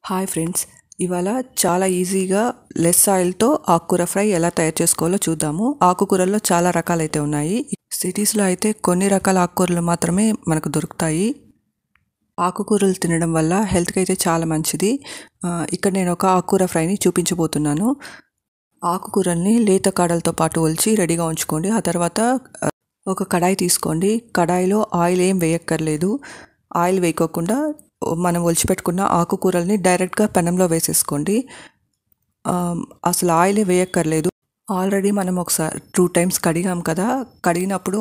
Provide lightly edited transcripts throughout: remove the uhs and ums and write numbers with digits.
Hi friends, ఇవాళ చాలా ఈజీగా లెస్ ఆయిల్తో ఆకుకూర ఫ్రై ఎలా తయారు చేసుకోవాలో చూద్దాము. ఆకుకూరల్లో చాలా రకాలైతే ఉన్నాయి. సిటీస్లో అయితే కొన్ని రకాల ఆకుకూరలు మాత్రమే మనకు దొరుకుతాయి. ఆకుకూరలు తినడం వల్ల హెల్త్కి అయితే చాలా మంచిది. ఇక్కడ నేను ఒక ఆకుకూర ఫ్రైని చూపించబోతున్నాను. ఆకుకూరల్ని లేత కాడలతో పాటు ఒలిచి రెడీగా ఉంచుకోండి. ఆ తర్వాత ఒక కడాయి తీసుకోండి. కడాయిలో ఆయిల్ ఏం వేయక్కర్లేదు. ఆయిల్ వేయకోకుండా మనం ఒలిచిపెట్టుకున్న ఆకుకూరల్ని డైరెక్ట్గా పెనంలో వేసేసుకోండి. అసలు ఆయిల్ వేయక్కర్లేదు. ఆల్రెడీ మనం ఒకసారి 2 times కడిగాం కదా. కడిగినప్పుడు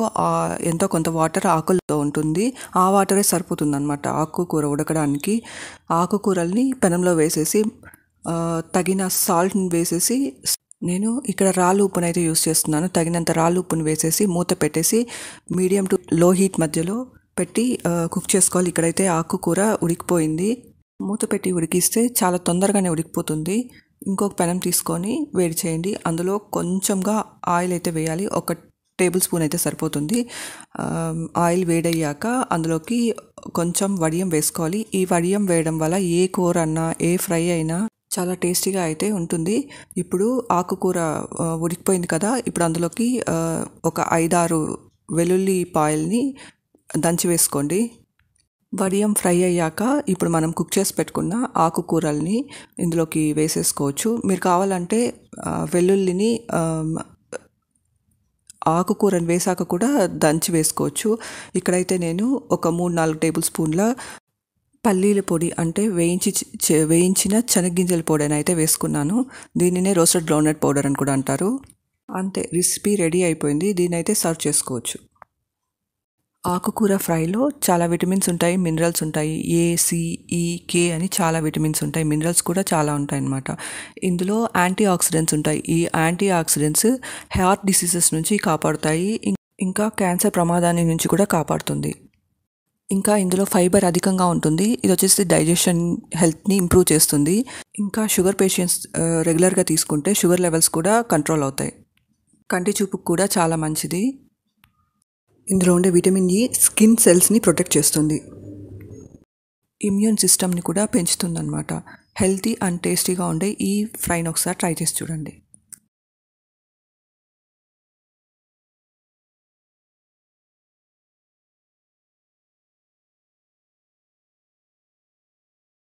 ఎంతో కొంత వాటర్ ఆకులతో ఉంటుంది. ఆ వాటరే సరిపోతుంది అనమాట ఆకుకూర ఉడకడానికి. ఆకుకూరల్ని పెనంలో వేసేసి తగిన సాల్ట్ని వేసేసి, నేను ఇక్కడ రాళ్ళు ఉప్పును అయితే యూస్ చేస్తున్నాను. తగినంత రాళ్ళు ఉప్పును వేసేసి మూత పెట్టేసి మీడియం టు లో హీట్ మధ్యలో పెట్టి కుక్ చేసుకోవాలి. ఇక్కడైతే ఆకుకూర ఉడికిపోయింది. మూత పెట్టి ఉడికిస్తే చాలా తొందరగానే ఉడికిపోతుంది. ఇంకొక పెనం తీసుకొని వేడి చేయండి. అందులో కొంచెంగా ఆయిల్ అయితే వేయాలి. 1 tablespoon అయితే సరిపోతుంది. ఆయిల్ వేడయ్యాక అందులోకి కొంచెం వడియం వేసుకోవాలి. ఈ వడియం వేయడం వల్ల ఏ కూర అన్నా ఏ ఫ్రై అయినా చాలా టేస్టీగా అయితే ఉంటుంది. ఇప్పుడు ఆకుకూర ఉడికిపోయింది కదా. ఇప్పుడు అందులోకి ఒక 5-6 వెల్లుల్లి పాయల్ని దంచి వేసుకోండి. వడియం ఫ్రై అయ్యాక ఇప్పుడు మనం కుక్ చేసి పెట్టుకున్న ఆకుకూరల్ని ఇందులోకి వేసేసుకోవచ్చు. మీరు కావాలంటే వెల్లుల్లిని ఆకుకూరని వేసాక కూడా దంచి వేసుకోవచ్చు. ఇక్కడైతే నేను ఒక 3-4 tablespoonల పల్లీల పొడి, అంటే వేయించిన శనగ్గింజల పొడి అని అయితే వేసుకున్నాను. దీనినే రోస్టెడ్ గ్రౌండ్నట్ పౌడర్ అని కూడా అంటారు. అంతే, రెసిపీ రెడీ అయిపోయింది. దీని అయితే సర్వ్ చేసుకోవచ్చు. ఆకుకూర ఫ్రైలో చాలా విటమిన్స్ ఉంటాయి, మినరల్స్ ఉంటాయి. ఏ, సి, ఈ, కే అని చాలా విటమిన్స్ ఉంటాయి. మినరల్స్ కూడా చాలా ఉంటాయి అన్నమాట. ఇందులో యాంటీ ఆక్సిడెంట్స్ ఉంటాయి. ఈ యాంటీ ఆక్సిడెంట్స్ హార్ట్ డిసీజెస్ నుంచి కాపాడుతాయి. ఇంకా క్యాన్సర్ ప్రమాదాన్ని నుంచి కూడా కాపాడుతుంది. ఇంకా ఇందులో ఫైబర్ అధికంగా ఉంటుంది. ఇది వచ్చేసి డైజెషన్ హెల్త్ని ఇంప్రూవ్ చేస్తుంది. ఇంకా షుగర్ పేషెంట్స్ రెగ్యులర్గా తీసుకుంటే షుగర్ లెవెల్స్ కూడా కంట్రోల్ అవుతాయి. కంటి చూపుకు కూడా చాలా మంచిది. ఇందులో ఉండే విటమిన్ ఈ స్కిన్ సెల్స్ని ప్రొటెక్ట్ చేస్తుంది. ఇమ్యూన్ సిస్టమ్ని కూడా పెంచుతుంది అన్నమాట. హెల్తీ అండ్ టేస్టీగా ఉండే ఈ ఫ్రైని ఒకసారి ట్రై చేసి చూడండి.